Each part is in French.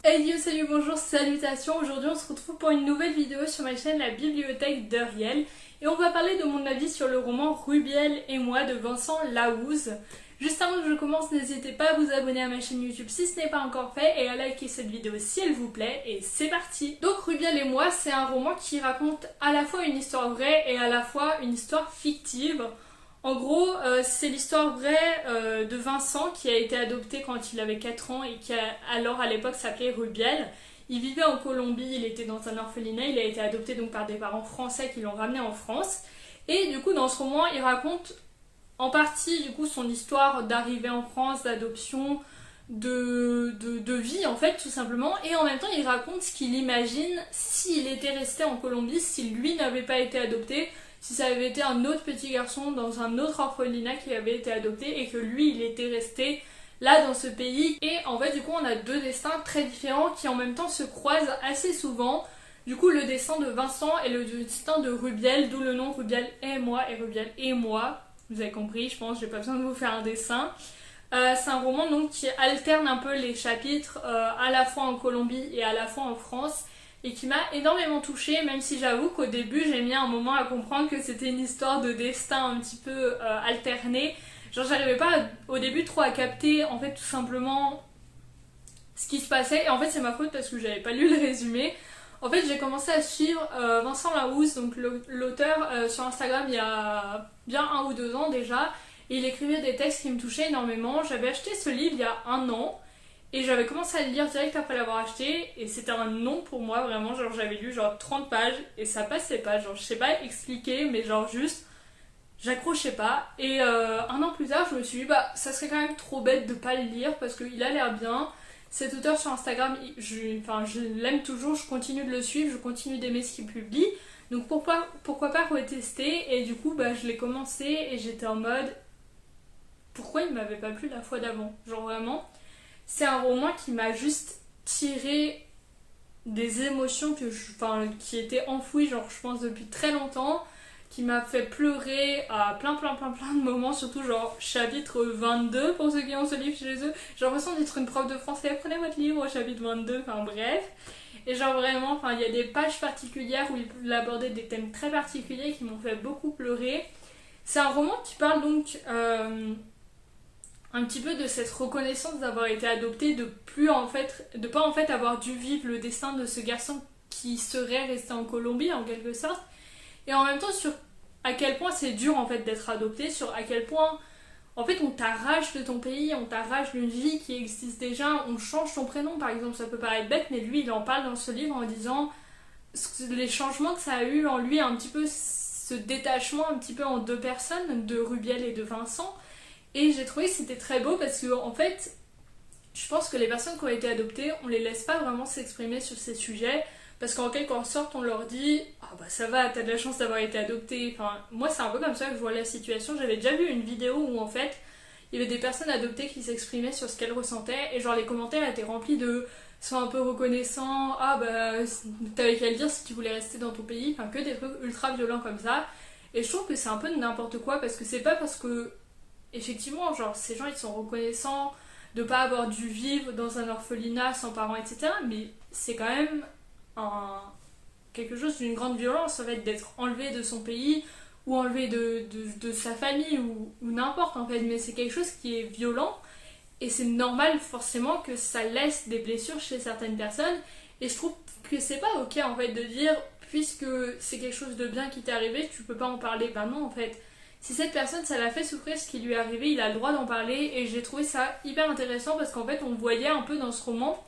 Hey yo, salut, bonjour, salutations. Aujourd'hui on se retrouve pour une nouvelle vidéo sur ma chaîne La Bibliothèque d'Euriel et on va parler de mon avis sur le roman Rubiel et moi de Vincent Laouze. Juste avant que je commence, n'hésitez pas à vous abonner à ma chaîne YouTube si ce n'est pas encore fait et à liker cette vidéo si elle vous plaît, et c'est parti. Donc Rubiel et moi, c'est un roman qui raconte à la fois une histoire vraie et à la fois une histoire fictive. En gros, c'est l'histoire vraie de Vincent qui a été adopté quand il avait 4 ans et qui alors à l'époque s'appelait Rubiel. Il vivait en Colombie, il était dans un orphelinat, il a été adopté donc par des parents français qui l'ont ramené en France. Et du coup dans ce roman, il raconte en partie du coup son histoire d'arrivée en France, d'adoption, de vie en fait tout simplement. Et en même temps il raconte ce qu'il imagine s'il était resté en Colombie, si lui n'avait pas été adopté, si ça avait été un autre petit garçon dans un autre orphelinat qui avait été adopté et que lui il était resté là dans ce pays. Et en fait du coup on a deux destins très différents qui en même temps se croisent assez souvent. Du coup le destin de Vincent et le destin de Rubiel, d'où le nom Rubiel et moi et Rubiel et moi. Vous avez compris, je pense, j'ai pas besoin de vous faire un dessin. C'est un roman donc qui alterne un peu les chapitres à la fois en Colombie et à la fois en France, et qui m'a énormément touchée, même si j'avoue qu'au début j'ai mis un moment à comprendre que c'était une histoire de destin un petit peu alternée. Genre j'arrivais pas au début trop à capter en fait tout simplement ce qui se passait, et en fait c'est ma faute parce que j'avais pas lu le résumé. En fait j'ai commencé à suivre Vincent Laouze, donc l'auteur, sur Instagram il y a bien 1 ou 2 ans déjà, et il écrivait des textes qui me touchaient énormément. J'avais acheté ce livre il y a 1 an, et j'avais commencé à le lire direct après l'avoir acheté, et c'était un non pour moi vraiment, genre j'avais lu genre 30 pages, et ça passait pas, genre je sais pas expliquer, mais genre juste, j'accrochais pas. Et 1 an plus tard je me suis dit bah ça serait quand même trop bête de pas le lire, parce qu'il a l'air bien. Cet auteur sur Instagram, je l'aime toujours, je continue de le suivre, je continue d'aimer ce qu'il publie, donc pourquoi pas retester. Et du coup bah je l'ai commencé et j'étais en mode pourquoi il m'avait pas plu la fois d'avant, genre vraiment. C'est un roman qui m'a juste tiré des émotions qui étaient enfouies, genre je pense depuis très longtemps, qui m'a fait pleurer à plein de moments, surtout genre chapitre 22 pour ceux qui ont ce livre chez eux. J'ai l'impression d'être une prof de français, prenez votre livre au chapitre 22, enfin bref. Et genre vraiment, il y a des pages particulières où il abordait des thèmes très particuliers qui m'ont fait beaucoup pleurer. C'est un roman qui parle donc un petit peu de cette reconnaissance d'avoir été adopté, de pas en fait avoir dû vivre le destin de ce garçon qui serait resté en Colombie en quelque sorte, et en même temps sur à quel point c'est dur en fait d'être adopté, sur à quel point en fait on t'arrache de ton pays, on t'arrache d'une vie qui existe déjà, on change ton prénom par exemple, ça peut paraître bête mais lui il en parle dans ce livre en disant les changements que ça a eu en lui, un petit peu ce détachement un petit peu en deux personnes, de Rubiel et de Vincent. Et j'ai trouvé que c'était très beau parce que en fait je pense que les personnes qui ont été adoptées, on les laisse pas vraiment s'exprimer sur ces sujets, parce qu'en quelque sorte on leur dit ah bah ça va, t'as de la chance d'avoir été adopté. Enfin moi c'est un peu comme ça que je vois la situation. J'avais déjà vu une vidéo où en fait il y avait des personnes adoptées qui s'exprimaient sur ce qu'elles ressentaient, et genre les commentaires étaient remplis de sois un peu reconnaissant, ah bah t'avais qu'à le dire si tu voulais rester dans ton pays, enfin que des trucs ultra violents comme ça. Et je trouve que c'est un peu de n'importe quoi, parce que c'est pas parce que effectivement genre ces gens ils sont reconnaissants de pas avoir dû vivre dans un orphelinat sans parents etc, mais c'est quand même quelque chose d'une grande violence en fait, d'être enlevé de son pays ou enlevé de sa famille ou n'importe en fait, mais c'est quelque chose qui est violent, et c'est normal forcément que ça laisse des blessures chez certaines personnes. Et je trouve que c'est pas ok en fait de dire puisque c'est quelque chose de bien qui t'est arrivé tu peux pas en parler. Ben non en fait, si cette personne ça l'a fait souffrir ce qui lui est arrivé, il a le droit d'en parler. Et j'ai trouvé ça hyper intéressant parce qu'en fait on voyait un peu dans ce roman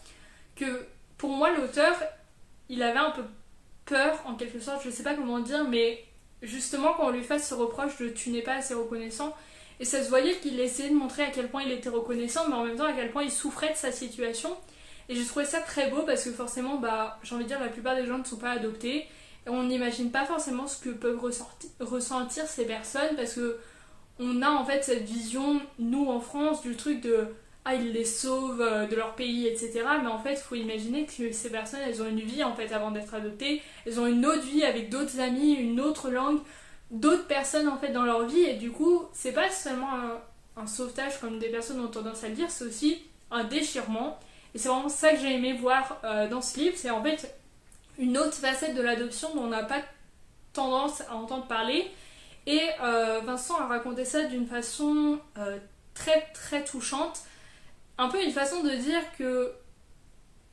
que pour moi l'auteur il avait un peu peur en quelque sorte, je sais pas comment dire, mais justement qu'on lui fasse ce reproche de tu n'es pas assez reconnaissant, et ça se voyait qu'il essayait de montrer à quel point il était reconnaissant mais en même temps à quel point il souffrait de sa situation. Et j'ai trouvé ça très beau parce que forcément bah j'ai envie de dire la plupart des gens ne sont pas adoptés et on n'imagine pas forcément ce que peuvent ressentir ces personnes, parce que on a en fait cette vision nous en France du truc de ah ils les sauvent de leur pays etc, mais en fait il faut imaginer que ces personnes elles ont une vie en fait avant d'être adoptées, elles ont une autre vie avec d'autres amis, une autre langue, d'autres personnes en fait dans leur vie, et du coup c'est pas seulement un sauvetage comme des personnes ont tendance à le dire, c'est aussi un déchirement. Et c'est vraiment ça que j'ai aimé voir dans ce livre, c'est en fait une autre facette de l'adoption dont on n'a pas tendance à entendre parler. Et Vincent a raconté ça d'une façon très très touchante. Un peu une façon de dire que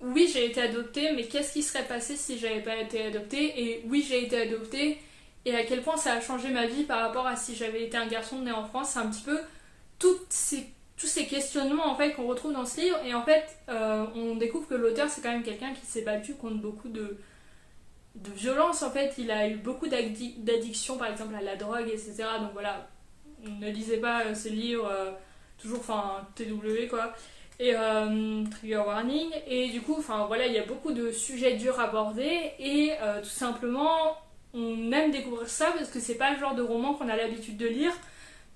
oui, j'ai été adoptée, mais qu'est-ce qui serait passé si j'avais pas été adoptée? Et oui, j'ai été adoptée, et à quel point ça a changé ma vie par rapport à si j'avais été un garçon né en France. C'est un petit peu tous ces questionnements en fait qu'on retrouve dans ce livre. Et en fait, on découvre que l'auteur, c'est quand même quelqu'un qui s'est battu contre beaucoup de violence. En fait, il a eu beaucoup d'addictions, par exemple à la drogue, etc. Donc voilà, ne lisez pas ce livre, toujours, enfin, TW quoi. Et trigger warning. Et du coup, enfin voilà, il y a beaucoup de sujets durs à aborder. Et tout simplement, on aime découvrir ça parce que c'est pas le genre de roman qu'on a l'habitude de lire.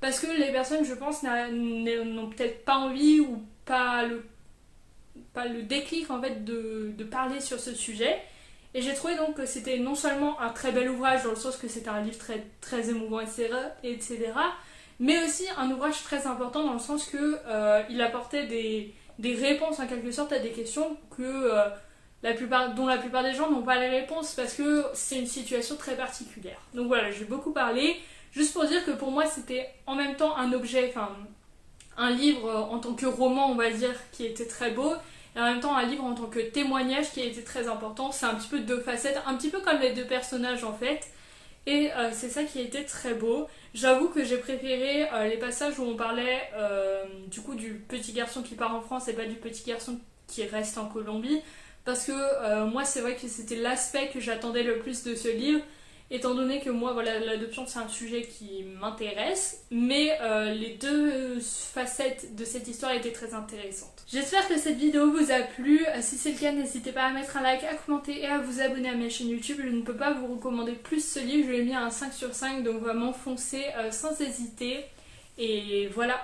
Parce que les personnes, je pense, n'ont peut-être pas envie ou pas le déclic en fait de parler sur ce sujet. Et j'ai trouvé donc que c'était non seulement un très bel ouvrage dans le sens que c'était un livre très, très émouvant, etc., mais aussi un ouvrage très important dans le sens que il apportait des réponses en quelque sorte à des questions que dont la plupart des gens n'ont pas les réponses parce que c'est une situation très particulière. Donc voilà, j'ai beaucoup parlé, juste pour dire que pour moi c'était en même temps un objet, enfin un livre en tant que roman on va dire qui était très beau, et en même temps un livre en tant que témoignage qui a été très important. C'est un petit peu deux facettes, un petit peu comme les deux personnages en fait. Et c'est ça qui a été très beau. J'avoue que j'ai préféré les passages où on parlait du coup du petit garçon qui part en France et pas du petit garçon qui reste en Colombie. Parce que moi c'est vrai que c'était l'aspect que j'attendais le plus de ce livre. Étant donné que moi voilà, l'adoption c'est un sujet qui m'intéresse. Mais les deux facettes de cette histoire étaient très intéressantes. J'espère que cette vidéo vous a plu. Si c'est le cas, n'hésitez pas à mettre un like, à commenter et à vous abonner à ma chaîne YouTube. Je ne peux pas vous recommander plus ce livre, je l'ai mis à un 5 sur 5, donc vraiment foncez sans hésiter. Et voilà.